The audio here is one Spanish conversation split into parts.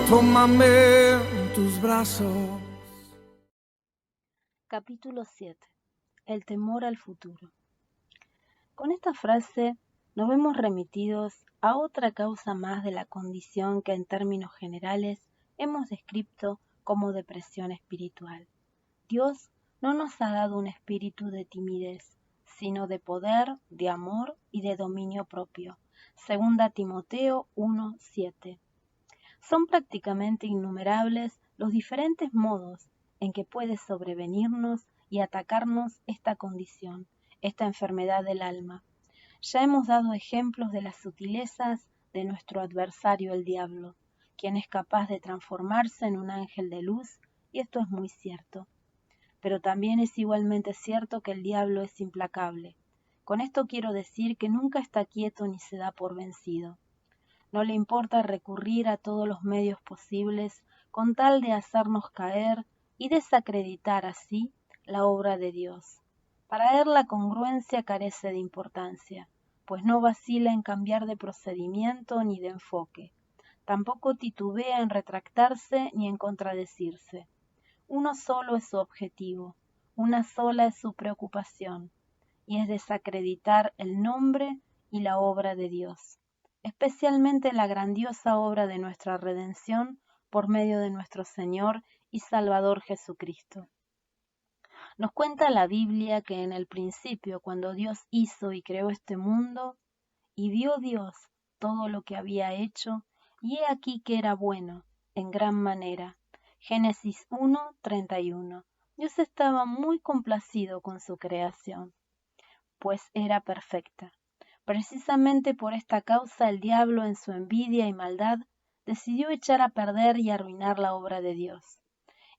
Tómame en tus brazos. Capítulo 7. El temor al futuro. Con esta frase nos vemos remitidos a otra causa más de la condición que en términos generales hemos descrito como depresión espiritual. Dios no nos ha dado un espíritu de timidez, sino de poder, de amor y de dominio propio. 2 Timoteo 1:7. Son prácticamente innumerables los diferentes modos en que puede sobrevenirnos y atacarnos esta condición, esta enfermedad del alma. Ya hemos dado ejemplos de las sutilezas de nuestro adversario el diablo, quien es capaz de transformarse en un ángel de luz, y esto es muy cierto. Pero también es igualmente cierto que el diablo es implacable. Con esto quiero decir que nunca está quieto ni se da por vencido. No le importa recurrir a todos los medios posibles con tal de hacernos caer y desacreditar así la obra de Dios. Para él la congruencia carece de importancia, pues no vacila en cambiar de procedimiento ni de enfoque. Tampoco titubea en retractarse ni en contradecirse. Uno solo es su objetivo, una sola es su preocupación, y es desacreditar el nombre y la obra de Dios, especialmente la grandiosa obra de nuestra redención por medio de nuestro Señor y Salvador Jesucristo. Nos cuenta la Biblia que en el principio, cuando Dios hizo y creó este mundo, y vio Dios todo lo que había hecho, y he aquí que era bueno, en gran manera. Génesis 1:31. Dios estaba muy complacido con su creación, pues era perfecta. Precisamente por esta causa el diablo, en su envidia y maldad, decidió echar a perder y arruinar la obra de Dios,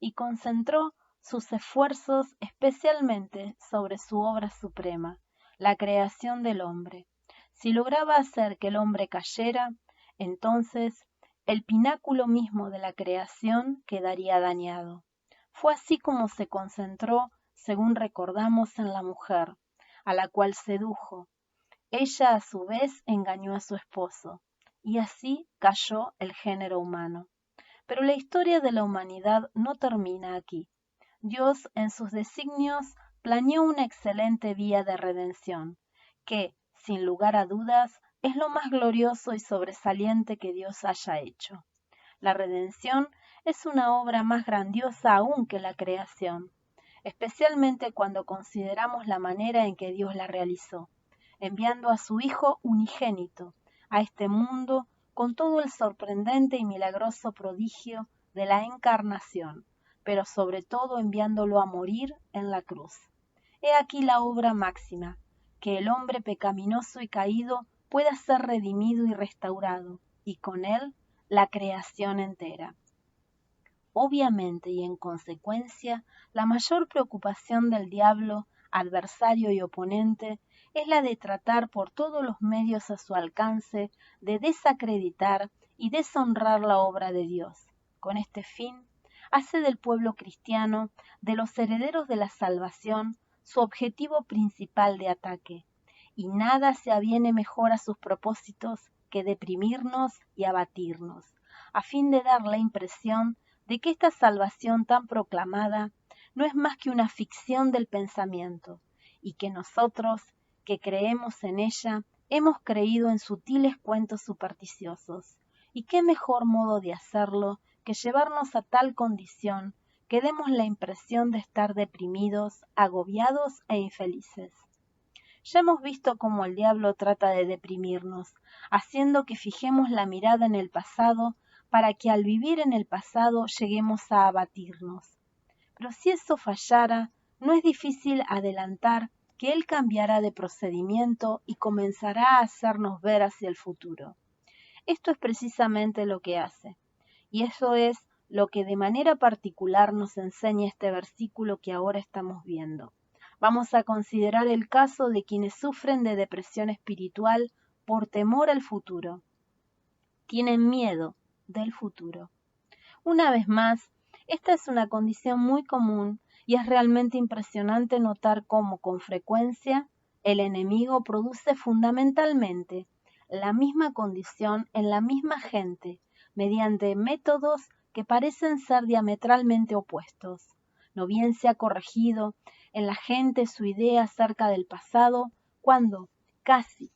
y concentró sus esfuerzos especialmente sobre su obra suprema, la creación del hombre. Si lograba hacer que el hombre cayera, entonces el pináculo mismo de la creación quedaría dañado. Fue así como se concentró, según recordamos, en la mujer, a la cual sedujo. Ella a su vez engañó a su esposo, y así cayó el género humano. Pero la historia de la humanidad no termina aquí. Dios en sus designios planeó una excelente vía de redención, que, sin lugar a dudas, es lo más glorioso y sobresaliente que Dios haya hecho. La redención es una obra más grandiosa aún que la creación, especialmente cuando consideramos la manera en que Dios la realizó, enviando a su Hijo unigénito a este mundo con todo el sorprendente y milagroso prodigio de la encarnación, pero sobre todo enviándolo a morir en la cruz. He aquí la obra máxima, que el hombre pecaminoso y caído pueda ser redimido y restaurado, y con él la creación entera. Obviamente y en consecuencia, la mayor preocupación del diablo, adversario y oponente, es la de tratar por todos los medios a su alcance de desacreditar y deshonrar la obra de Dios. Con este fin, hace del pueblo cristiano, de los herederos de la salvación, su objetivo principal de ataque, y nada se aviene mejor a sus propósitos que deprimirnos y abatirnos, a fin de dar la impresión de que esta salvación tan proclamada no es más que una ficción del pensamiento, y que nosotros, que creemos en ella, hemos creído en sutiles cuentos supersticiosos. ¿Y qué mejor modo de hacerlo que llevarnos a tal condición que demos la impresión de estar deprimidos, agobiados e infelices? Ya hemos visto cómo el diablo trata de deprimirnos, haciendo que fijemos la mirada en el pasado para que al vivir en el pasado lleguemos a abatirnos. Pero si eso fallara, no es difícil adelantar que él cambiará de procedimiento y comenzará a hacernos ver hacia el futuro. Esto es precisamente lo que hace, y eso es lo que de manera particular nos enseña este versículo que ahora estamos viendo. Vamos a considerar el caso de quienes sufren de depresión espiritual por temor al futuro. Tienen miedo del futuro. Una vez más, esta es una condición muy común y es realmente impresionante notar cómo con frecuencia el enemigo produce fundamentalmente la misma condición en la misma gente, mediante métodos que parecen ser diametralmente opuestos. No bien se ha corregido en la gente su idea acerca del pasado, cuando, casi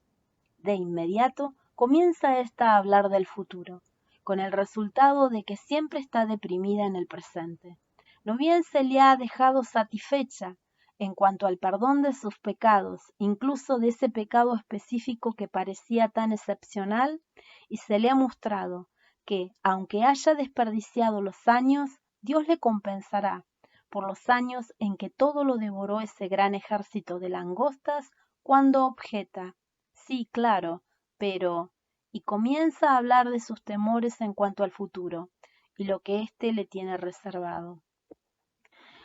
de inmediato, comienza ésta a hablar del futuro, con el resultado de que siempre está deprimida en el presente. No bien se le ha dejado satisfecha en cuanto al perdón de sus pecados, incluso de ese pecado específico que parecía tan excepcional, y se le ha mostrado que, aunque haya desperdiciado los años, Dios le compensará por los años en que todo lo devoró ese gran ejército de langostas, cuando objeta: sí, claro, pero... y comienza a hablar de sus temores en cuanto al futuro, y lo que éste le tiene reservado.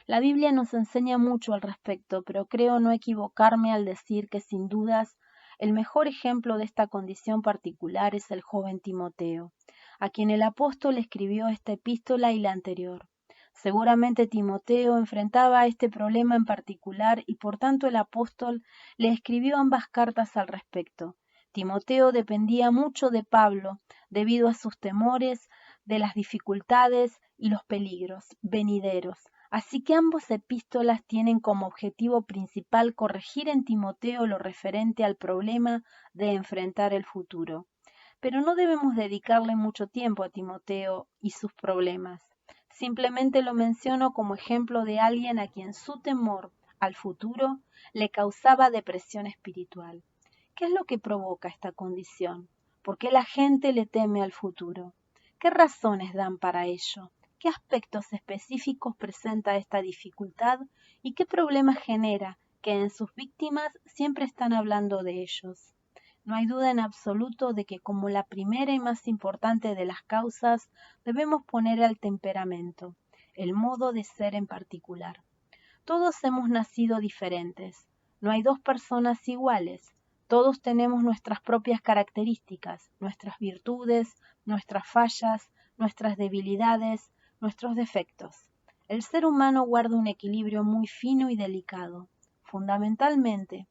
La Biblia nos enseña mucho al respecto, pero creo no equivocarme al decir que sin dudas el mejor ejemplo de esta condición particular es el joven Timoteo, a quien el apóstol escribió esta epístola y la anterior. Seguramente Timoteo enfrentaba este problema en particular y por tanto el apóstol le escribió ambas cartas al respecto. Timoteo dependía mucho de Pablo debido a sus temores de las dificultades y los peligros venideros. Así que ambas epístolas tienen como objetivo principal corregir en Timoteo lo referente al problema de enfrentar el futuro. Pero no debemos dedicarle mucho tiempo a Timoteo y sus problemas. Simplemente lo menciono como ejemplo de alguien a quien su temor al futuro le causaba depresión espiritual. ¿Qué es lo que provoca esta condición? ¿Por qué la gente le teme al futuro? ¿Qué razones dan para ello? ¿Qué aspectos específicos presenta esta dificultad y qué problemas genera que en sus víctimas siempre están hablando de ellos? No hay duda en absoluto de que como la primera y más importante de las causas debemos poner al temperamento, el modo de ser en particular. Todos hemos nacido diferentes, no hay dos personas iguales, todos tenemos nuestras propias características, nuestras virtudes, nuestras fallas, nuestras debilidades, nuestros defectos. El ser humano guarda un equilibrio muy fino y delicado. Fundamentalmente,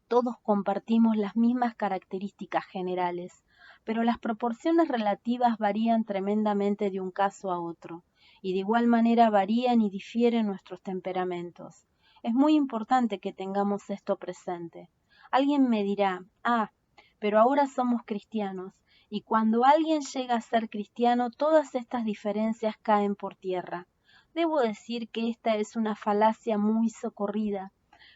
todos compartimos las mismas características generales, pero las proporciones relativas varían tremendamente de un caso a otro, y de igual manera varían y difieren nuestros temperamentos. Es muy importante que tengamos esto presente. Alguien me dirá: pero ahora somos cristianos, y cuando alguien llega a ser cristiano, todas estas diferencias caen por tierra. Debo decir que esta es una falacia muy socorrida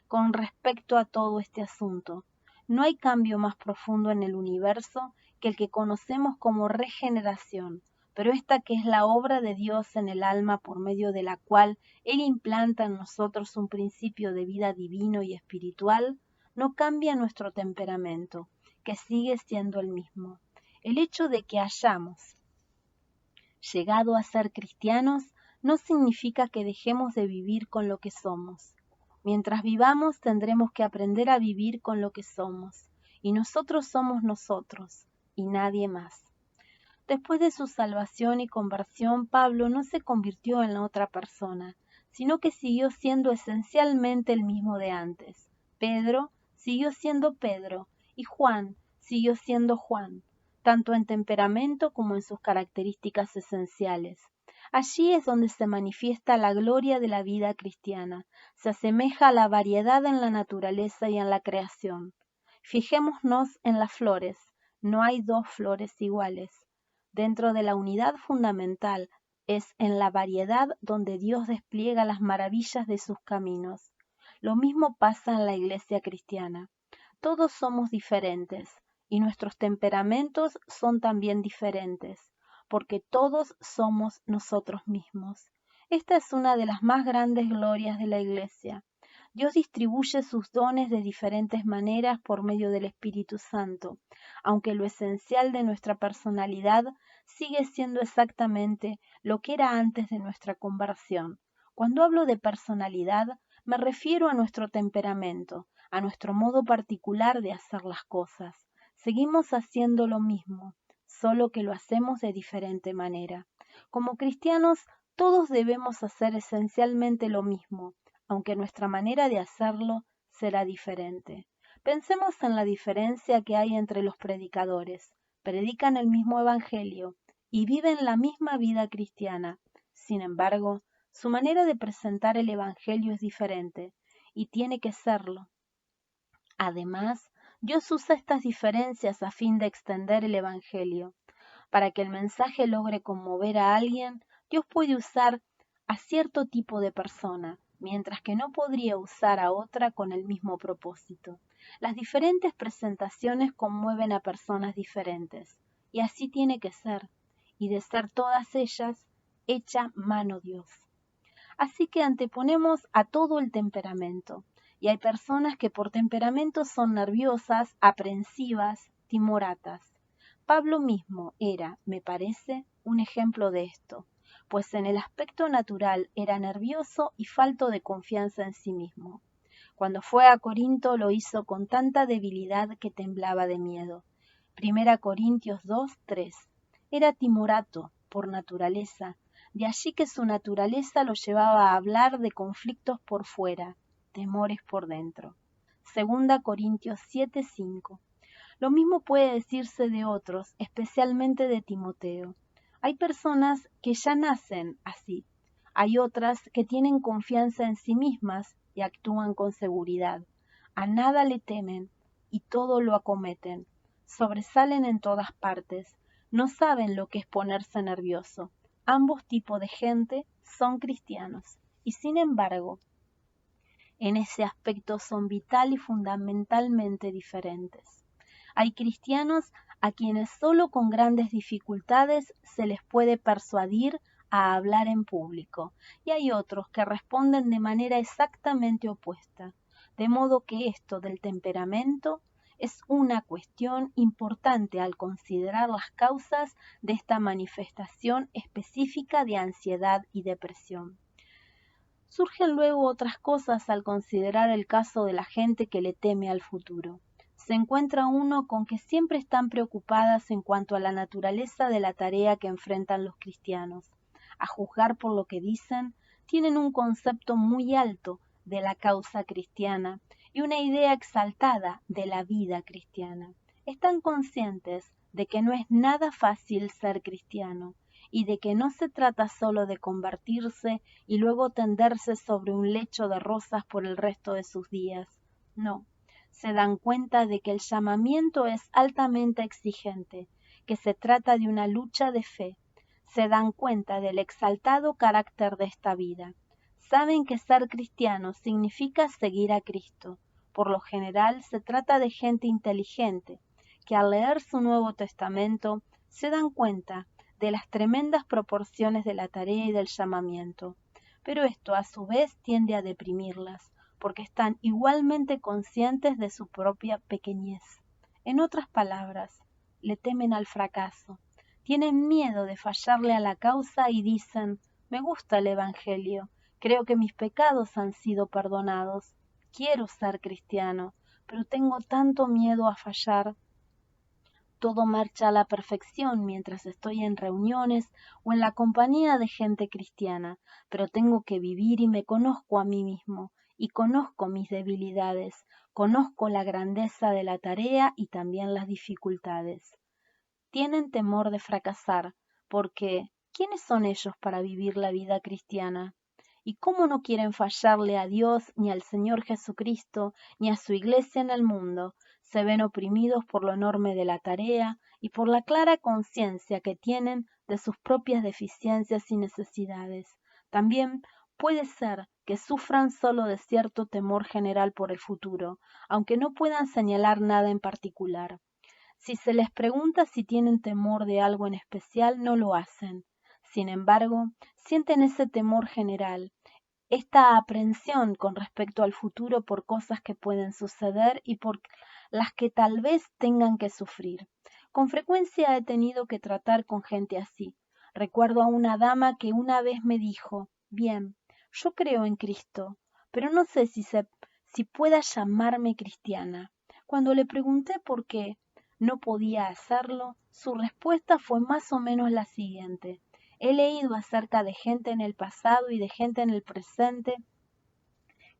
con respecto a todo este asunto. No hay cambio más profundo en el universo que el que conocemos como regeneración, pero esta que es la obra de Dios en el alma por medio de la cual Él implanta en nosotros un principio de vida divino y espiritual, no cambia nuestro temperamento, que sigue siendo el mismo. El hecho de que hayamos llegado a ser cristianos no significa que dejemos de vivir con lo que somos. Mientras vivamos tendremos que aprender a vivir con lo que somos, y nosotros somos nosotros, y nadie más. Después de su salvación y conversión, Pablo no se convirtió en la otra persona, sino que siguió siendo esencialmente el mismo de antes. Pedro siguió siendo Pedro, y Juan siguió siendo Juan, tanto en temperamento como en sus características esenciales. Allí es donde se manifiesta la gloria de la vida cristiana, se asemeja a la variedad en la naturaleza y en la creación. Fijémonos en las flores, no hay dos flores iguales. Dentro de la unidad fundamental es en la variedad donde Dios despliega las maravillas de sus caminos. Lo mismo pasa en la Iglesia cristiana. Todos somos diferentes y nuestros temperamentos son también diferentes, porque todos somos nosotros mismos. Esta es una de las más grandes glorias de la Iglesia. Dios distribuye sus dones de diferentes maneras por medio del Espíritu Santo, aunque lo esencial de nuestra personalidad sigue siendo exactamente lo que era antes de nuestra conversión. Cuando hablo de personalidad, me refiero a nuestro temperamento, a nuestro modo particular de hacer las cosas. Seguimos haciendo lo mismo, solo que lo hacemos de diferente manera. Como cristianos, todos debemos hacer esencialmente lo mismo, aunque nuestra manera de hacerlo será diferente. Pensemos en la diferencia que hay entre los predicadores. Predican el mismo evangelio y viven la misma vida cristiana. Sin embargo, su manera de presentar el evangelio es diferente y tiene que serlo. Además, Dios usa estas diferencias a fin de extender el evangelio. Para que el mensaje logre conmover a alguien, Dios puede usar a cierto tipo de persona, mientras que no podría usar a otra con el mismo propósito. Las diferentes presentaciones conmueven a personas diferentes, y así tiene que ser, y de ser todas ellas, echa mano Dios. Así que anteponemos a todo el temperamento, y hay personas que por temperamento son nerviosas, aprensivas, timoratas. Pablo mismo era, me parece, un ejemplo de esto, pues en el aspecto natural era nervioso y falto de confianza en sí mismo. Cuando fue a Corinto lo hizo con tanta debilidad que temblaba de miedo. Primera Corintios 2:3. Era timorato por naturaleza, de allí que su naturaleza lo llevaba a hablar de conflictos por fuera, temores por dentro. Segunda Corintios 7:5. Lo mismo puede decirse de otros, especialmente de Timoteo. Hay personas que ya nacen así. Hay otras que tienen confianza en sí mismas y actúan con seguridad. A nada le temen y todo lo acometen. Sobresalen en todas partes. No saben lo que es ponerse nervioso. Ambos tipos de gente son cristianos y sin embargo, en ese aspecto son vital y fundamentalmente diferentes. Hay cristianos a quienes solo con grandes dificultades se les puede persuadir a hablar en público, y hay otros que responden de manera exactamente opuesta, de modo que esto del temperamento es una cuestión importante al considerar las causas de esta manifestación específica de ansiedad y depresión. Surgen luego otras cosas al considerar el caso de la gente que le teme al futuro. Se encuentra uno con que siempre están preocupadas en cuanto a la naturaleza de la tarea que enfrentan los cristianos. A juzgar por lo que dicen, tienen un concepto muy alto de la causa cristiana y una idea exaltada de la vida cristiana. Están conscientes de que no es nada fácil ser cristiano y de que no se trata solo de convertirse y luego tenderse sobre un lecho de rosas por el resto de sus días. No, se dan cuenta de que el llamamiento es altamente exigente, que se trata de una lucha de fe. Se dan cuenta del exaltado carácter de esta vida. Saben que ser cristiano significa seguir a Cristo. Por lo general se trata de gente inteligente, que al leer su Nuevo Testamento se dan cuenta de las tremendas proporciones de la tarea y del llamamiento. Pero esto a su vez tiende a deprimirlas, porque están igualmente conscientes de su propia pequeñez. En otras palabras, le temen al fracaso, tienen miedo de fallarle a la causa y dicen, me gusta el Evangelio, creo que mis pecados han sido perdonados, quiero ser cristiano, pero tengo tanto miedo a fallar. Todo marcha a la perfección mientras estoy en reuniones o en la compañía de gente cristiana, pero tengo que vivir y me conozco a mí mismo, y conozco mis debilidades, conozco la grandeza de la tarea y también las dificultades. Tienen temor de fracasar, porque ¿quiénes son ellos para vivir la vida cristiana? ¿Y cómo no quieren fallarle a Dios, ni al Señor Jesucristo, ni a su iglesia en el mundo? Se ven oprimidos por lo enorme de la tarea y por la clara conciencia que tienen de sus propias deficiencias y necesidades. También puede ser que sufran solo de cierto temor general por el futuro, aunque no puedan señalar nada en particular. Si se les pregunta si tienen temor de algo en especial, no lo hacen. Sin embargo, sienten ese temor general, esta aprensión con respecto al futuro por cosas que pueden suceder y por las que tal vez tengan que sufrir. Con frecuencia he tenido que tratar con gente así. Recuerdo a una dama que una vez me dijo, bien, yo creo en Cristo, pero no sé si pueda llamarme cristiana. Cuando le pregunté por qué no podía hacerlo, su respuesta fue más o menos la siguiente. He leído acerca de gente en el pasado y de gente en el presente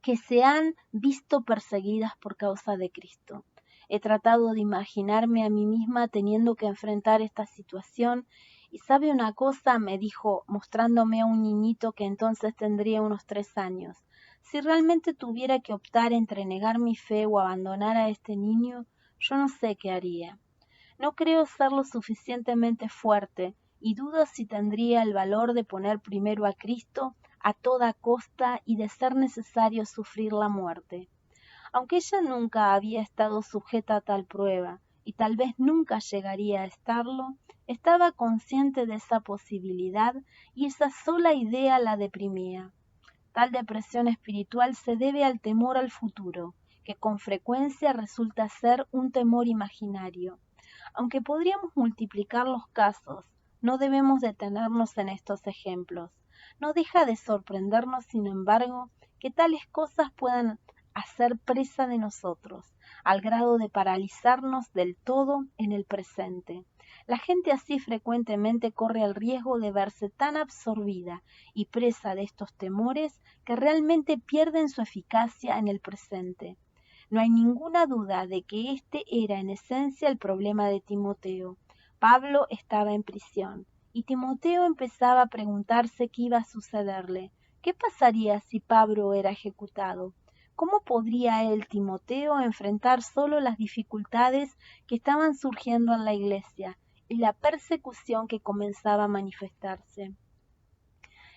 que se han visto perseguidas por causa de Cristo. He tratado de imaginarme a mí misma teniendo que enfrentar esta situación y ¿sabe una cosa? Me dijo, mostrándome a un niñito que entonces tendría unos 3 años. Si realmente tuviera que optar entre negar mi fe o abandonar a este niño, yo no sé qué haría. No creo ser lo suficientemente fuerte y dudo si tendría el valor de poner primero a Cristo a toda costa y de ser necesario sufrir la muerte. Aunque ella nunca había estado sujeta a tal prueba, y tal vez nunca llegaría a estarlo, estaba consciente de esa posibilidad y esa sola idea la deprimía. Tal depresión espiritual se debe al temor al futuro, que con frecuencia resulta ser un temor imaginario. Aunque podríamos multiplicar los casos, no debemos detenernos en estos ejemplos. No deja de sorprendernos, sin embargo, que tales cosas puedan hacer presa de nosotros, al grado de paralizarnos del todo en el presente. La gente así frecuentemente corre el riesgo de verse tan absorbida y presa de estos temores que realmente pierden su eficacia en el presente. No hay ninguna duda de que este era en esencia el problema de Timoteo. Pablo estaba en prisión y Timoteo empezaba a preguntarse qué iba a sucederle. ¿Qué pasaría si Pablo era ejecutado? ¿Cómo podría él, Timoteo, enfrentar solo las dificultades que estaban surgiendo en la iglesia y la persecución que comenzaba a manifestarse,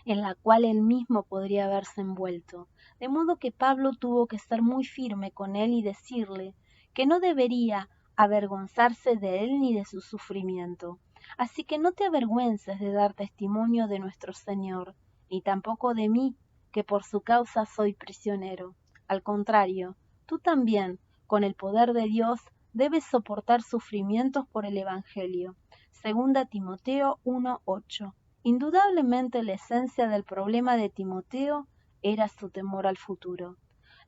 en la cual él mismo podría verse envuelto? De modo que Pablo tuvo que ser muy firme con él y decirle que no debería avergonzarse de él ni de su sufrimiento. Así que no te avergüences de dar testimonio de nuestro Señor, ni tampoco de mí, que por su causa soy prisionero. Al contrario, tú también, con el poder de Dios, debes soportar sufrimientos por el Evangelio. Segunda Timoteo 1:8. Indudablemente la esencia del problema de Timoteo era su temor al futuro.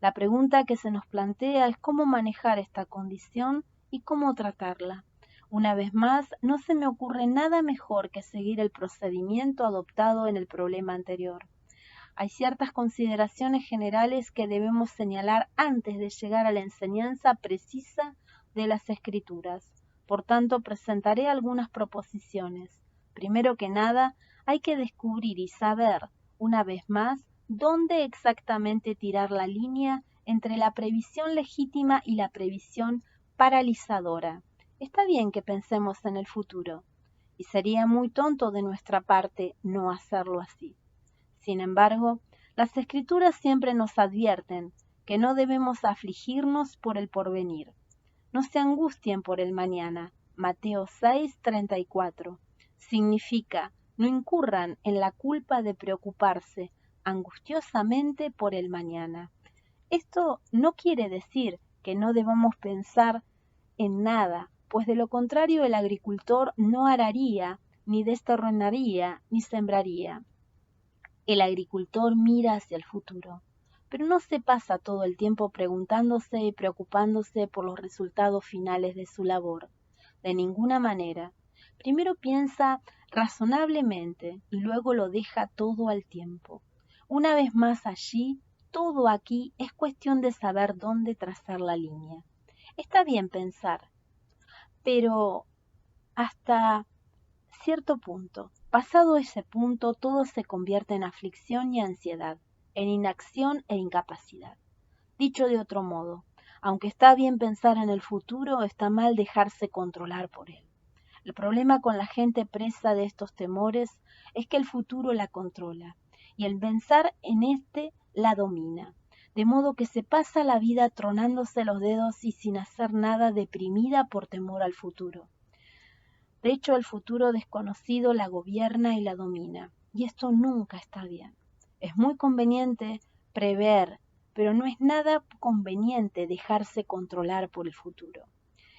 La pregunta que se nos plantea es cómo manejar esta condición y cómo tratarla. Una vez más, no se me ocurre nada mejor que seguir el procedimiento adoptado en el problema anterior. Hay ciertas consideraciones generales que debemos señalar antes de llegar a la enseñanza precisa de las Escrituras. Por tanto, presentaré algunas proposiciones. Primero que nada, hay que descubrir y saber, una vez más, dónde exactamente tirar la línea entre la previsión legítima y la previsión paralizadora. Está bien que pensemos en el futuro, y sería muy tonto de nuestra parte no hacerlo así. Sin embargo, las Escrituras siempre nos advierten que no debemos afligirnos por el porvenir. No se angustien por el mañana. Mateo 6:34. Significa, no incurran en la culpa de preocuparse angustiosamente por el mañana. Esto no quiere decir que no debamos pensar en nada, pues de lo contrario el agricultor no araría, ni desterronaría, ni sembraría. El agricultor mira hacia el futuro, pero no se pasa todo el tiempo preguntándose y preocupándose por los resultados finales de su labor. De ninguna manera. Primero piensa razonablemente y luego lo deja todo al tiempo. Una vez más allí, todo aquí es cuestión de saber dónde trazar la línea. Está bien pensar, pero hasta cierto punto. Pasado ese punto, todo se convierte en aflicción y ansiedad, en inacción e incapacidad. Dicho de otro modo, aunque está bien pensar en el futuro, está mal dejarse controlar por él. El problema con la gente presa de estos temores es que el futuro la controla, y el pensar en este la domina, de modo que se pasa la vida tronándose los dedos y sin hacer nada, deprimida por temor al futuro. De hecho, el futuro desconocido la gobierna y la domina, y esto nunca está bien. Es muy conveniente prever, pero no es nada conveniente dejarse controlar por el futuro.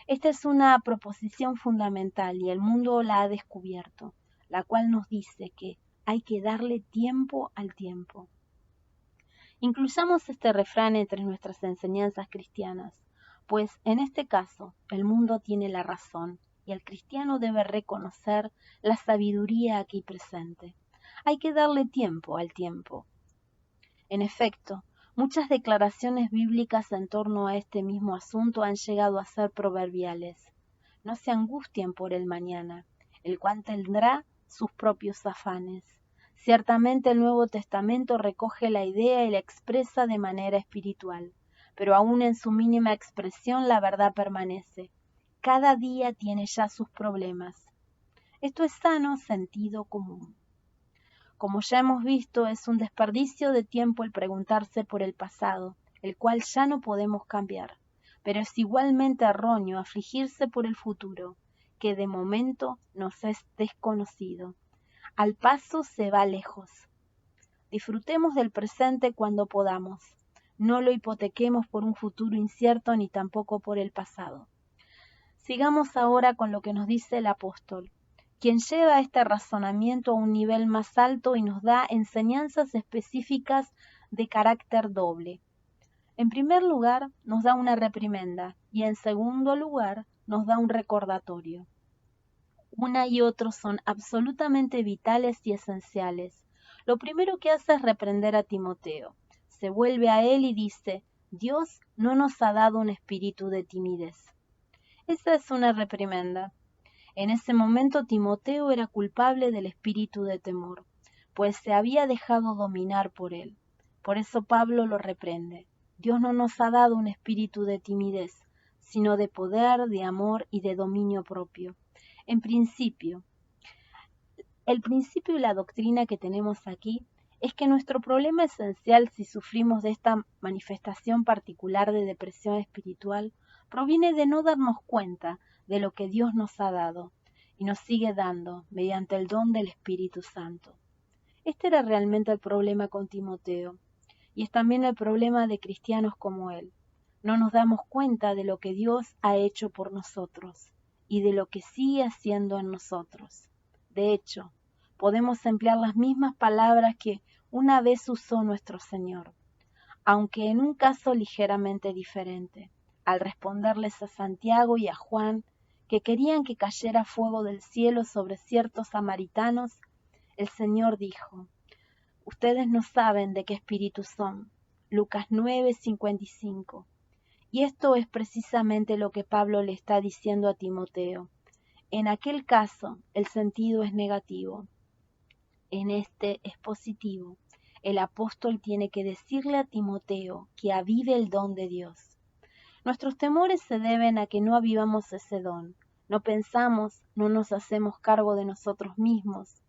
Esta es una proposición fundamental y el mundo la ha descubierto, la cual nos dice que hay que darle tiempo al tiempo. Incluyamos este refrán entre nuestras enseñanzas cristianas, pues en este caso el mundo tiene la razón y el cristiano debe reconocer la sabiduría aquí presente. Hay que darle tiempo al tiempo. En efecto, Muchas declaraciones bíblicas en torno a este mismo asunto han llegado a ser proverbiales. No se angustien por el mañana, el cual tendrá sus propios afanes. Ciertamente el Nuevo Testamento recoge la idea y la expresa de manera espiritual, pero aún en su mínima expresión la verdad permanece. Cada día tiene ya sus problemas. Esto es sano sentido común. Como ya hemos visto, es un desperdicio de tiempo el preguntarse por el pasado, el cual ya no podemos cambiar, pero es igualmente erróneo afligirse por el futuro, que de momento nos es desconocido. Al paso se va lejos. Disfrutemos del presente cuando podamos. No lo hipotequemos por un futuro incierto ni tampoco por el pasado. Sigamos ahora con lo que nos dice el apóstol, quien lleva este razonamiento a un nivel más alto y nos da enseñanzas específicas de carácter doble. En primer lugar, nos da una reprimenda y en segundo lugar, nos da un recordatorio. Una y otro son absolutamente vitales y esenciales. Lo primero que hace es reprender a Timoteo. Se vuelve a él y dice, Dios no nos ha dado un espíritu de timidez. Esa es una reprimenda. En ese momento Timoteo era culpable del espíritu de temor, pues se había dejado dominar por él. Por eso Pablo lo reprende. Dios no nos ha dado un espíritu de timidez, sino de poder, de amor y de dominio propio. En principio, el principio y la doctrina que tenemos aquí es que nuestro problema esencial si sufrimos de esta manifestación particular de depresión espiritual proviene de no darnos cuenta de lo que Dios nos ha dado y nos sigue dando mediante el don del Espíritu Santo. Este era realmente el problema con Timoteo y es también el problema de cristianos como él. No nos damos cuenta de lo que Dios ha hecho por nosotros y de lo que sigue haciendo en nosotros. De hecho, podemos emplear las mismas palabras que una vez usó nuestro Señor, aunque en un caso ligeramente diferente, al responderles a Santiago y a Juan que querían que cayera fuego del cielo sobre ciertos samaritanos, el Señor dijo, ustedes no saben de qué espíritu son. Lucas 9:55. Y esto es precisamente lo que Pablo le está diciendo a Timoteo. En aquel caso, el sentido es negativo. En este es positivo. El apóstol tiene que decirle a Timoteo que avive el don de Dios. Nuestros temores se deben a que no avivamos ese don. No pensamos, no nos hacemos cargo de nosotros mismos.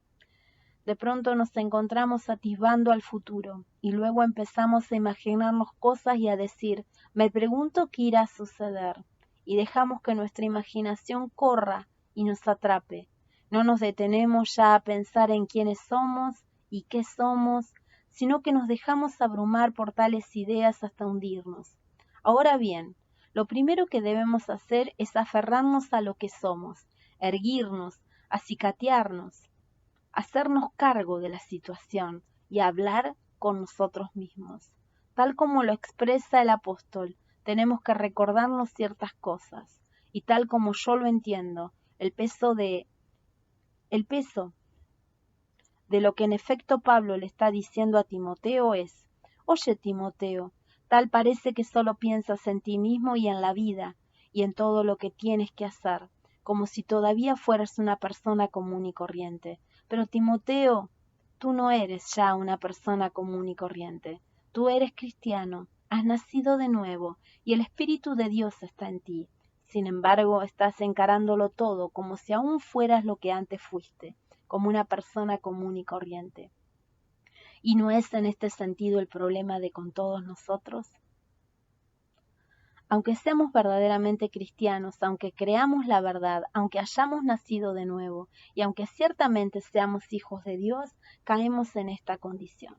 De pronto nos encontramos atisbando al futuro y luego empezamos a imaginarnos cosas y a decir, me pregunto qué irá a suceder, y dejamos que nuestra imaginación corra y nos atrape. No nos detenemos ya a pensar en quiénes somos y qué somos, sino que nos dejamos abrumar por tales ideas hasta hundirnos. Ahora bien, lo primero que debemos hacer es aferrarnos a lo que somos, erguirnos, acicatearnos, hacernos cargo de la situación y hablar con nosotros mismos. Tal como lo expresa el apóstol, tenemos que recordarnos ciertas cosas, y tal como yo lo entiendo, el peso de lo que en efecto Pablo le está diciendo a Timoteo es, oye Timoteo, tal parece que solo piensas en ti mismo y en la vida, y en todo lo que tienes que hacer, como si todavía fueras una persona común y corriente. Pero Timoteo, tú no eres ya una persona común y corriente. Tú eres cristiano, has nacido de nuevo y el Espíritu de Dios está en ti. Sin embargo, estás encarándolo todo como si aún fueras lo que antes fuiste, como una persona común y corriente. ¿Y no es en este sentido el problema de con todos nosotros? Aunque seamos verdaderamente cristianos, aunque creamos la verdad, aunque hayamos nacido de nuevo y aunque ciertamente seamos hijos de Dios, caemos en esta condición,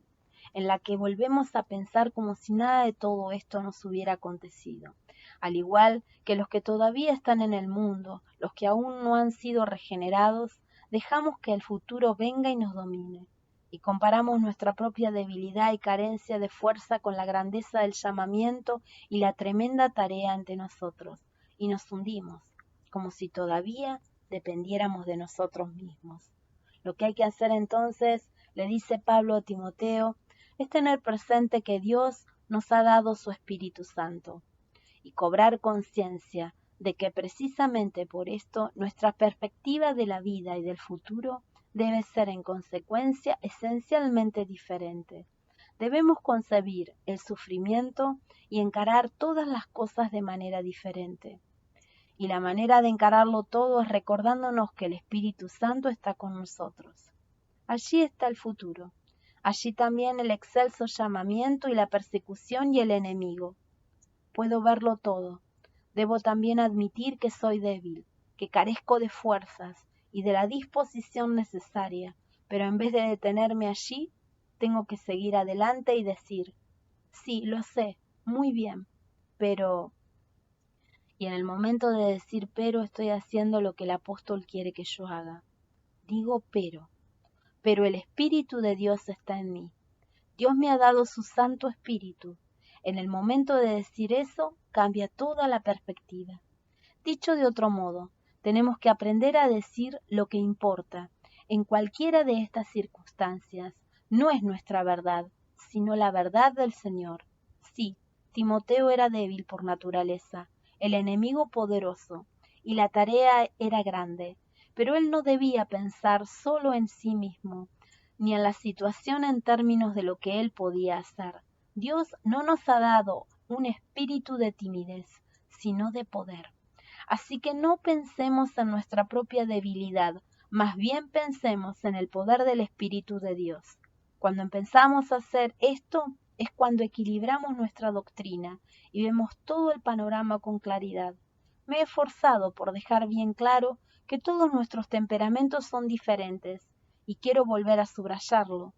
en la que volvemos a pensar como si nada de todo esto nos hubiera acontecido. Al igual que los que todavía están en el mundo, los que aún no han sido regenerados, dejamos que el futuro venga y nos domine. Y comparamos nuestra propia debilidad y carencia de fuerza con la grandeza del llamamiento y la tremenda tarea ante nosotros, y nos hundimos, como si todavía dependiéramos de nosotros mismos. Lo que hay que hacer entonces, le dice Pablo a Timoteo, es tener presente que Dios nos ha dado su Espíritu Santo, y cobrar conciencia de que precisamente por esto nuestra perspectiva de la vida y del futuro debe ser en consecuencia esencialmente diferente. Debemos concebir el sufrimiento y encarar todas las cosas de manera diferente. Y la manera de encararlo todo es recordándonos que el Espíritu Santo está con nosotros. Allí está el futuro. Allí también el excelso llamamiento y la persecución y el enemigo. Puedo verlo todo. Debo también admitir que soy débil, que carezco de fuerzas y de la disposición necesaria, pero en vez de detenerme allí, tengo que seguir adelante y decir, sí, lo sé, muy bien, pero... Y en el momento de decir pero estoy haciendo lo que el apóstol quiere que yo haga. Digo pero el Espíritu de Dios está en mí. Dios me ha dado su Santo Espíritu. En el momento de decir eso, cambia toda la perspectiva. Dicho de otro modo, tenemos que aprender a decir lo que importa. En cualquiera de estas circunstancias, no es nuestra verdad, sino la verdad del Señor. Sí, Timoteo era débil por naturaleza, el enemigo poderoso, y la tarea era grande, pero él no debía pensar solo en sí mismo, ni en la situación en términos de lo que él podía hacer. Dios no nos ha dado un espíritu de timidez, sino de poder. Así que no pensemos en nuestra propia debilidad, más bien pensemos en el poder del Espíritu de Dios. Cuando empezamos a hacer esto es cuando equilibramos nuestra doctrina y vemos todo el panorama con claridad. Me he esforzado por dejar bien claro que todos nuestros temperamentos son diferentes y quiero volver a subrayarlo.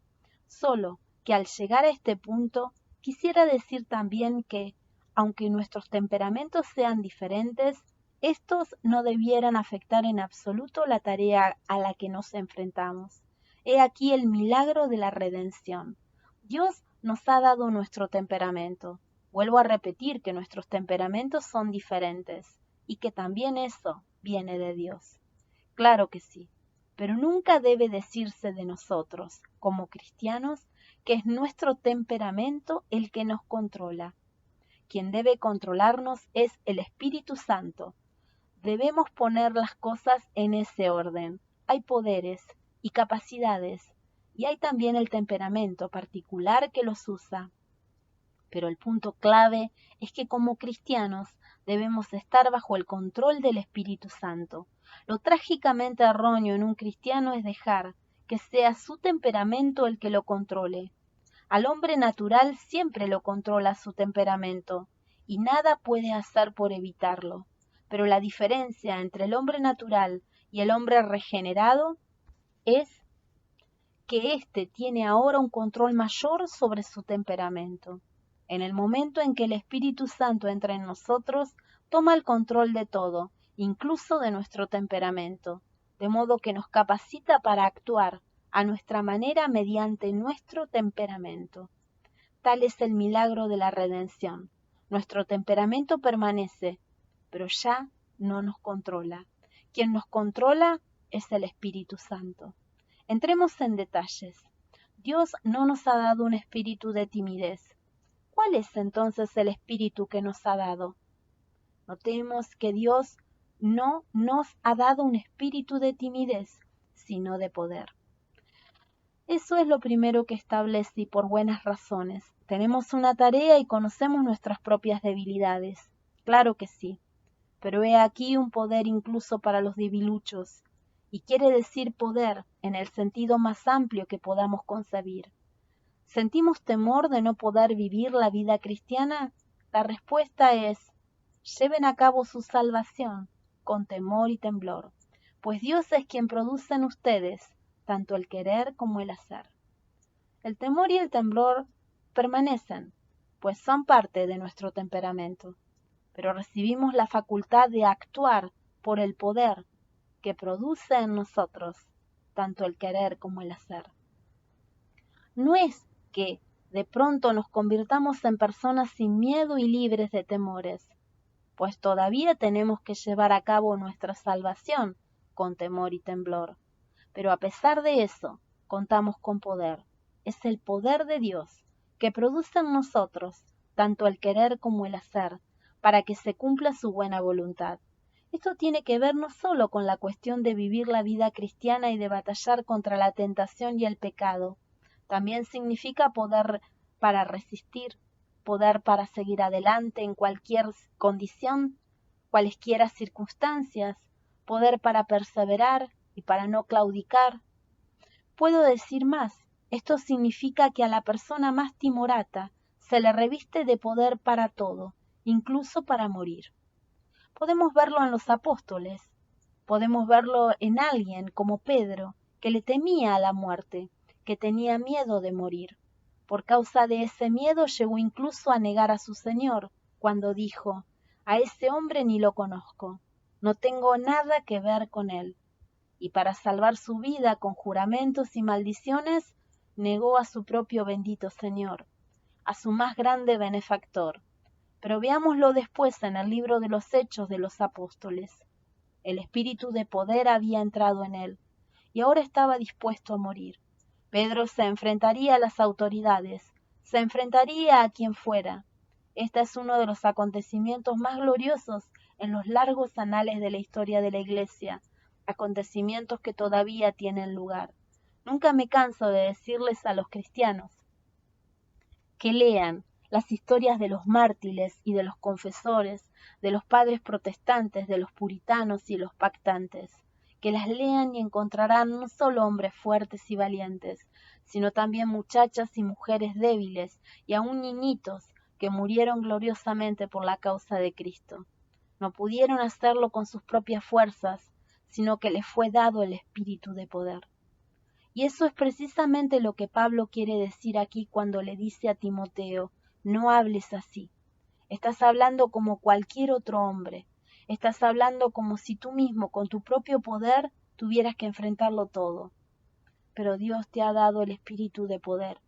Solo que al llegar a este punto quisiera decir también que, aunque nuestros temperamentos sean diferentes, estos no debieran afectar en absoluto la tarea a la que nos enfrentamos. He aquí el milagro de la redención. Dios nos ha dado nuestro temperamento. Vuelvo a repetir que nuestros temperamentos son diferentes y que también eso viene de Dios. Claro que sí, pero nunca debe decirse de nosotros, como cristianos, que es nuestro temperamento el que nos controla. Quien debe controlarnos es el Espíritu Santo. Debemos poner las cosas en ese orden. Hay poderes y capacidades, y hay también el temperamento particular que los usa. Pero el punto clave es que como cristianos debemos estar bajo el control del Espíritu Santo. Lo trágicamente erróneo en un cristiano es dejar que sea su temperamento el que lo controle. Al hombre natural siempre lo controla su temperamento, y nada puede hacer por evitarlo. Pero la diferencia entre el hombre natural y el hombre regenerado es que éste tiene ahora un control mayor sobre su temperamento. En el momento en que el Espíritu Santo entra en nosotros, toma el control de todo, incluso de nuestro temperamento, de modo que nos capacita para actuar a nuestra manera mediante nuestro temperamento. Tal es el milagro de la redención. Nuestro temperamento permanece, pero ya no nos controla. Quien nos controla es el Espíritu Santo. Entremos en detalles. Dios no nos ha dado un espíritu de timidez. ¿Cuál es entonces el espíritu que nos ha dado? Notemos que Dios no nos ha dado un espíritu de timidez, sino de poder. Eso es lo primero que establece y por buenas razones. Tenemos una tarea y conocemos nuestras propias debilidades. Claro que sí, pero he aquí un poder incluso para los debiluchos, y quiere decir poder en el sentido más amplio que podamos concebir. ¿Sentimos temor de no poder vivir la vida cristiana? La respuesta es, lleven a cabo su salvación con temor y temblor, pues Dios es quien produce en ustedes tanto el querer como el hacer. El temor y el temblor permanecen, pues son parte de nuestro temperamento, pero recibimos la facultad de actuar por el poder que produce en nosotros tanto el querer como el hacer. No es que de pronto nos convirtamos en personas sin miedo y libres de temores, pues todavía tenemos que llevar a cabo nuestra salvación con temor y temblor. Pero a pesar de eso, contamos con poder. Es el poder de Dios que produce en nosotros tanto el querer como el hacer, para que se cumpla su buena voluntad. Esto tiene que ver no solo con la cuestión de vivir la vida cristiana y de batallar contra la tentación y el pecado, también significa poder para resistir, poder para seguir adelante en cualquier condición, cualesquiera circunstancias, poder para perseverar y para no claudicar. Puedo decir más, esto significa que a la persona más timorata se le reviste de poder para todo, incluso para morir. Podemos verlo en los apóstoles, podemos verlo en alguien como Pedro, que le temía a la muerte, que tenía miedo de morir. Por causa de ese miedo llegó incluso a negar a su Señor, cuando dijo, a ese hombre ni lo conozco, no tengo nada que ver con él. Y para salvar su vida con juramentos y maldiciones, negó a su propio bendito Señor, a su más grande benefactor. Pero veámoslo después en el libro de los Hechos de los Apóstoles. El espíritu de poder había entrado en él, y ahora estaba dispuesto a morir. Pedro se enfrentaría a las autoridades, se enfrentaría a quien fuera. Este es uno de los acontecimientos más gloriosos en los largos anales de la historia de la Iglesia, acontecimientos que todavía tienen lugar. Nunca me canso de decirles a los cristianos que lean las historias de los mártires y de los confesores, de los padres protestantes, de los puritanos y los pactantes, que las lean y encontrarán no solo hombres fuertes y valientes, sino también muchachas y mujeres débiles y aun niñitos que murieron gloriosamente por la causa de Cristo. No pudieron hacerlo con sus propias fuerzas, sino que les fue dado el espíritu de poder. Y eso es precisamente lo que Pablo quiere decir aquí cuando le dice a Timoteo, no hables así. Estás hablando como cualquier otro hombre. Estás hablando como si tú mismo, con tu propio poder, tuvieras que enfrentarlo todo. Pero Dios te ha dado el espíritu de poder.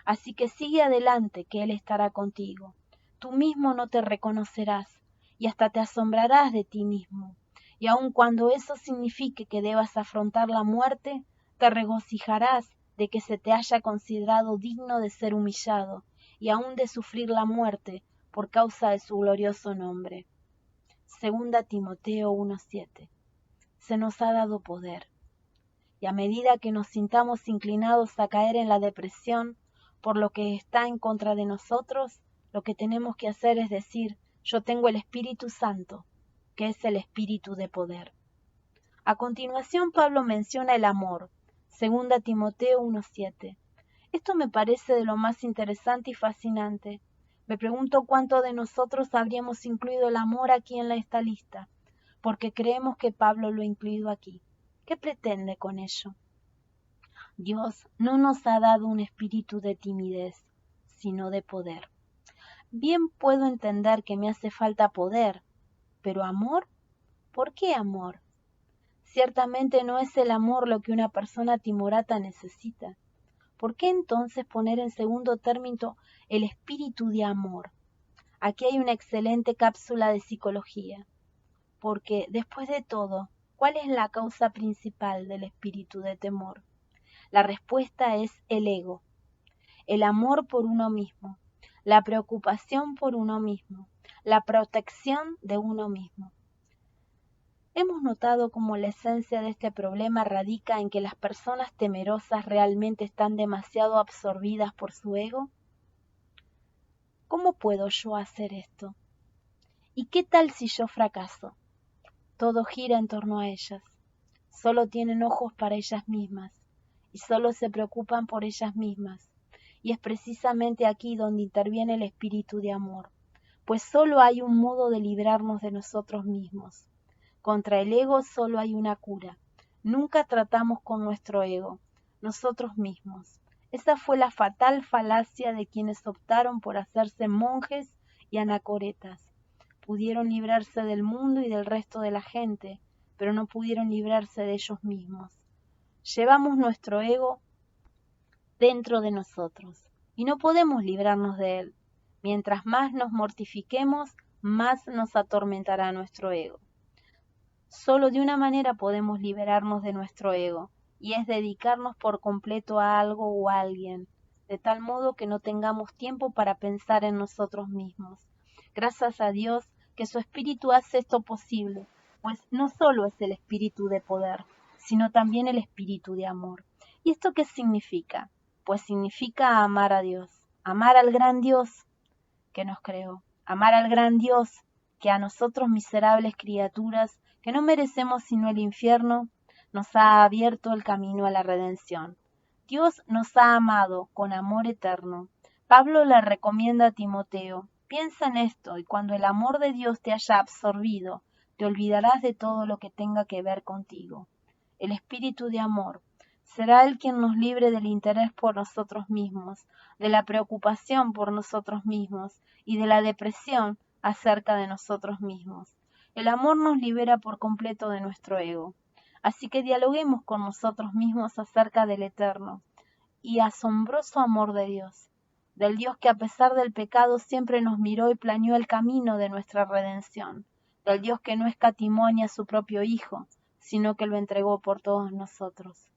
Así que sigue adelante, que Él estará contigo. Tú mismo no te reconocerás y hasta te asombrarás de ti mismo. Y aun cuando eso signifique que debas afrontar la muerte, te regocijarás de que se te haya considerado digno de ser humillado y aun de sufrir la muerte por causa de su glorioso nombre. Segunda Timoteo 1:7. Se nos ha dado poder. Y a medida que nos sintamos inclinados a caer en la depresión por lo que está en contra de nosotros, lo que tenemos que hacer es decir, yo tengo el Espíritu Santo, que es el Espíritu de poder. A continuación Pablo menciona el amor, 2 Timoteo 1:7. Esto me parece de lo más interesante y fascinante. Me pregunto cuánto de nosotros habríamos incluido el amor aquí en esta lista, porque creemos que Pablo lo ha incluido aquí. ¿Qué pretende con ello? Dios no nos ha dado un espíritu de timidez, sino de poder. Bien puedo entender que me hace falta poder, pero amor, ¿por qué amor? Ciertamente no es el amor lo que una persona timorata necesita. ¿Por qué entonces poner en segundo término el espíritu de amor? Aquí hay una excelente cápsula de psicología, porque después de todo, ¿cuál es la causa principal del espíritu de temor? La respuesta es el ego, el amor por uno mismo, la preocupación por uno mismo, la protección de uno mismo. Hemos notado cómo la esencia de este problema radica en que las personas temerosas realmente están demasiado absorbidas por su ego. ¿Cómo puedo yo hacer esto? ¿Y qué tal si yo fracaso? Todo gira en torno a ellas. Solo tienen ojos para ellas mismas y solo se preocupan por ellas mismas. Y es precisamente aquí donde interviene el espíritu de amor, pues solo hay un modo de librarnos de nosotros mismos. Contra el ego solo hay una cura. Nunca tratamos con nuestro ego, nosotros mismos. Esa fue la fatal falacia de quienes optaron por hacerse monjes y anacoretas. Pudieron librarse del mundo y del resto de la gente, pero no pudieron librarse de ellos mismos. Llevamos nuestro ego dentro de nosotros y no podemos librarnos de él. Mientras más nos mortifiquemos, más nos atormentará nuestro ego. Solo de una manera podemos liberarnos de nuestro ego, y es dedicarnos por completo a algo o a alguien, de tal modo que no tengamos tiempo para pensar en nosotros mismos. Gracias a Dios que su Espíritu hace esto posible, pues no solo es el Espíritu de poder, sino también el Espíritu de amor. ¿Y esto qué significa? Pues significa amar a Dios, amar al gran Dios que nos creó, amar al gran Dios que a nosotros miserables criaturas, que no merecemos sino el infierno, nos ha abierto el camino a la redención. Dios nos ha amado con amor eterno. Pablo le recomienda a Timoteo: piensa en esto, y cuando el amor de Dios te haya absorbido, te olvidarás de todo lo que tenga que ver contigo. El espíritu de amor será Él quien nos libre del interés por nosotros mismos, de la preocupación por nosotros mismos y de la depresión acerca de nosotros mismos. El amor nos libera por completo de nuestro ego. Así que dialoguemos con nosotros mismos acerca del eterno y asombroso amor de Dios, del Dios que a pesar del pecado siempre nos miró y planeó el camino de nuestra redención, del Dios que no escatimó ni a su propio Hijo, sino que lo entregó por todos nosotros.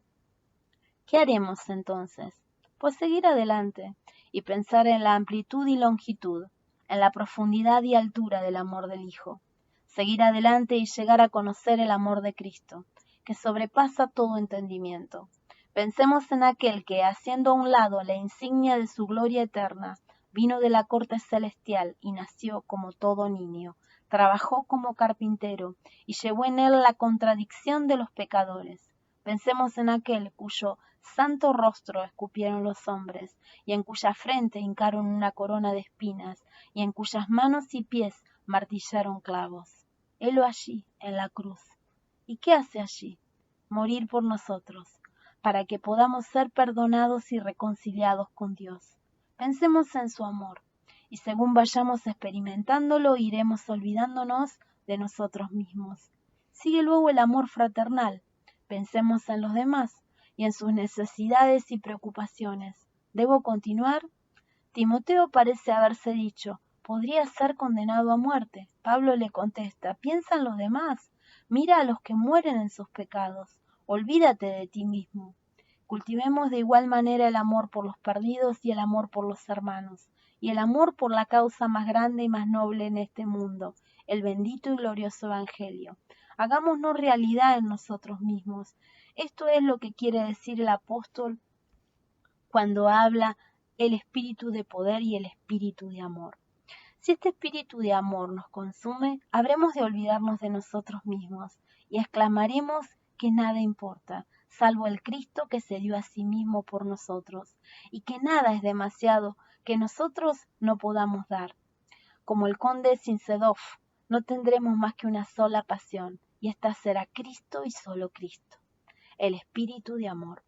¿Qué haremos entonces? Pues seguir adelante y pensar en la amplitud y longitud, en la profundidad y altura del amor del Hijo. Seguir adelante y llegar a conocer el amor de Cristo, que sobrepasa todo entendimiento. Pensemos en aquel que, haciendo a un lado la insignia de su gloria eterna, vino de la corte celestial y nació como todo niño, trabajó como carpintero y llevó en él la contradicción de los pecadores. Pensemos en aquel cuyo santo rostro escupieron los hombres, y en cuya frente hincaron una corona de espinas, y en cuyas manos y pies martillaron clavos. Helo allí, en la cruz. ¿Y qué hace allí? Morir por nosotros, para que podamos ser perdonados y reconciliados con Dios. Pensemos en su amor, y según vayamos experimentándolo, iremos olvidándonos de nosotros mismos. Sigue luego el amor fraternal. Pensemos en los demás y en sus necesidades y preocupaciones. ¿Debo continuar? Timoteo parece haberse dicho: podría ser condenado a muerte. Pablo le contesta: piensa en los demás, mira a los que mueren en sus pecados, olvídate de ti mismo. Cultivemos de igual manera el amor por los perdidos y el amor por los hermanos, y el amor por la causa más grande y más noble en este mundo, el bendito y glorioso Evangelio. Hagámonos realidad en nosotros mismos. Esto es lo que quiere decir el apóstol cuando habla el espíritu de poder y el espíritu de amor. Si este espíritu de amor nos consume, habremos de olvidarnos de nosotros mismos y exclamaremos que nada importa, salvo el Cristo que se dio a sí mismo por nosotros, y que nada es demasiado que nosotros no podamos dar. Como el conde Sinsedov, no tendremos más que una sola pasión, y esta será Cristo y solo Cristo, el espíritu de amor.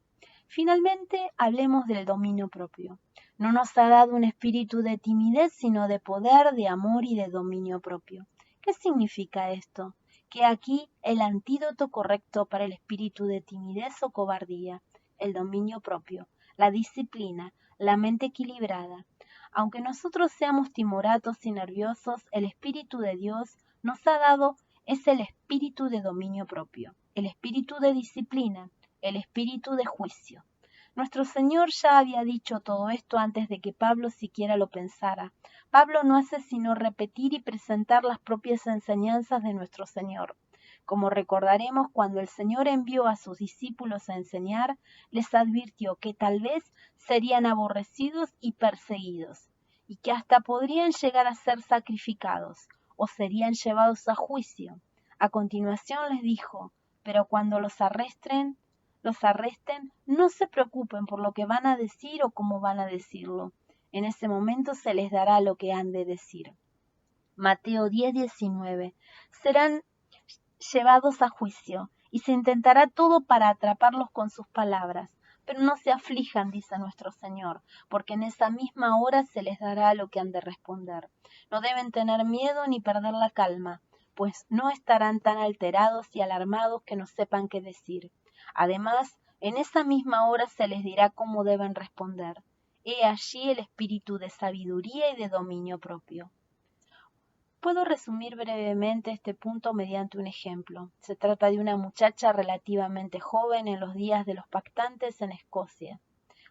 Finalmente, hablemos del dominio propio. No nos ha dado un espíritu de timidez, sino de poder, de amor y de dominio propio. ¿Qué significa esto? Que aquí el antídoto correcto para el espíritu de timidez o cobardía, el dominio propio, la disciplina, la mente equilibrada. Aunque nosotros seamos timoratos y nerviosos, el espíritu de Dios nos ha dado es el espíritu de dominio propio, el espíritu de disciplina, el espíritu de juicio. Nuestro Señor ya había dicho todo esto antes de que Pablo siquiera lo pensara. Pablo no hace sino repetir y presentar las propias enseñanzas de nuestro Señor. Como recordaremos, cuando el Señor envió a sus discípulos a enseñar, les advirtió que tal vez serían aborrecidos y perseguidos, y que hasta podrían llegar a ser sacrificados, o serían llevados a juicio. A continuación les dijo: pero cuando los arresten, no se preocupen por lo que van a decir o cómo van a decirlo. En ese momento se les dará lo que han de decir. Mateo 10:19. Serán llevados a juicio, y se intentará todo para atraparlos con sus palabras. Pero no se aflijan, dice nuestro Señor, porque en esa misma hora se les dará lo que han de responder. No deben tener miedo ni perder la calma, pues no estarán tan alterados y alarmados que no sepan qué decir. Además, en esa misma hora se les dirá cómo deben responder. He allí el espíritu de sabiduría y de dominio propio. Puedo resumir brevemente este punto mediante un ejemplo. Se trata de una muchacha relativamente joven en los días de los pactantes en Escocia.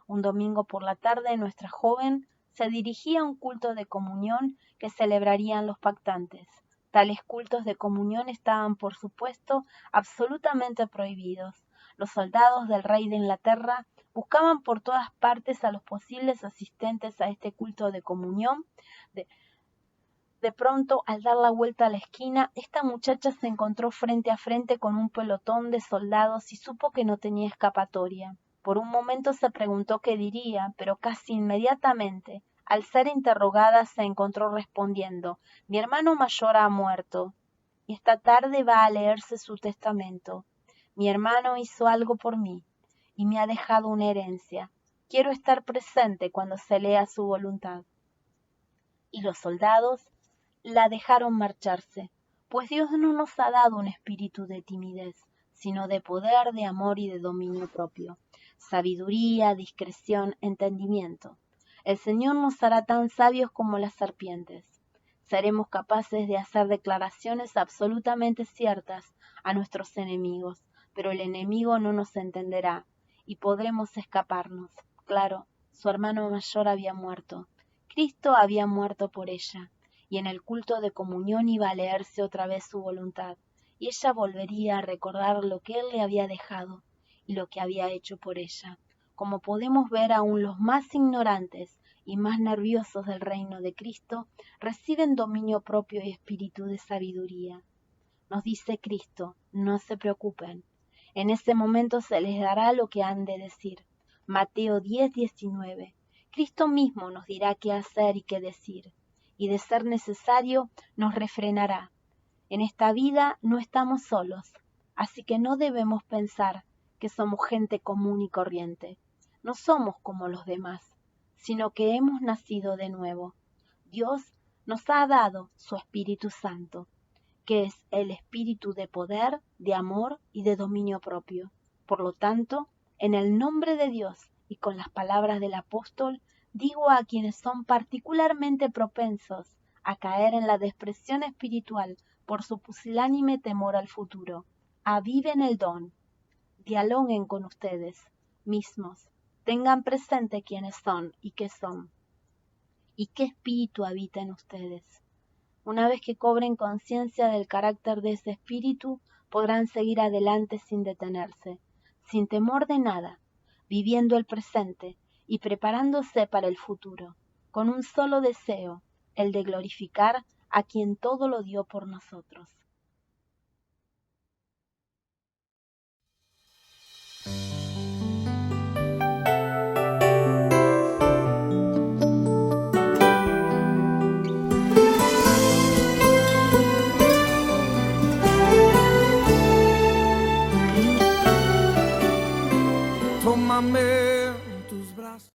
Un domingo por la tarde nuestra joven se dirigía a un culto de comunión que celebrarían los pactantes. Tales cultos de comunión estaban, por supuesto, absolutamente prohibidos. Los soldados del rey de Inglaterra buscaban por todas partes a los posibles asistentes a este culto de comunión. De pronto, al dar la vuelta a la esquina, esta muchacha se encontró frente a frente con un pelotón de soldados y supo que no tenía escapatoria. Por un momento se preguntó qué diría, pero casi inmediatamente, al ser interrogada, se encontró respondiendo: «Mi hermano mayor ha muerto, y esta tarde va a leerse su testamento. Mi hermano hizo algo por mí, y me ha dejado una herencia. Quiero estar presente cuando se lea su voluntad». Y los soldados la dejaron marcharse, pues Dios no nos ha dado un espíritu de timidez, sino de poder, de amor y de dominio propio, sabiduría, discreción, entendimiento. El Señor nos hará tan sabios como las serpientes. Seremos capaces de hacer declaraciones absolutamente ciertas a nuestros enemigos, pero el enemigo no nos entenderá y podremos escaparnos. Claro, su hermano mayor había muerto. Cristo había muerto por ella, y en el culto de comunión iba a leerse otra vez su voluntad, y ella volvería a recordar lo que él le había dejado y lo que había hecho por ella. Como podemos ver, aún los más ignorantes y más nerviosos del reino de Cristo reciben dominio propio y espíritu de sabiduría. Nos dice Cristo: no se preocupen, en ese momento se les dará lo que han de decir. Mateo 10:19. Cristo mismo nos dirá qué hacer y qué decir, y de ser necesario nos refrenará. En esta vida no estamos solos, así que no debemos pensar que somos gente común y corriente. No somos como los demás, sino que hemos nacido de nuevo. Dios nos ha dado su Espíritu Santo, que es el espíritu de poder, de amor y de dominio propio. Por lo tanto, en el nombre de Dios y con las palabras del apóstol, digo a quienes son particularmente propensos a caer en la depresión espiritual por su pusilánime temor al futuro: aviven el don, dialoguen con ustedes mismos, tengan presente quiénes son y qué son, y qué espíritu habita en ustedes. Una vez que cobren conciencia del carácter de ese espíritu, podrán seguir adelante sin detenerse, sin temor de nada, viviendo el presente y preparándose para el futuro, con un solo deseo, el de glorificar a quien todo lo dio por nosotros. Tómame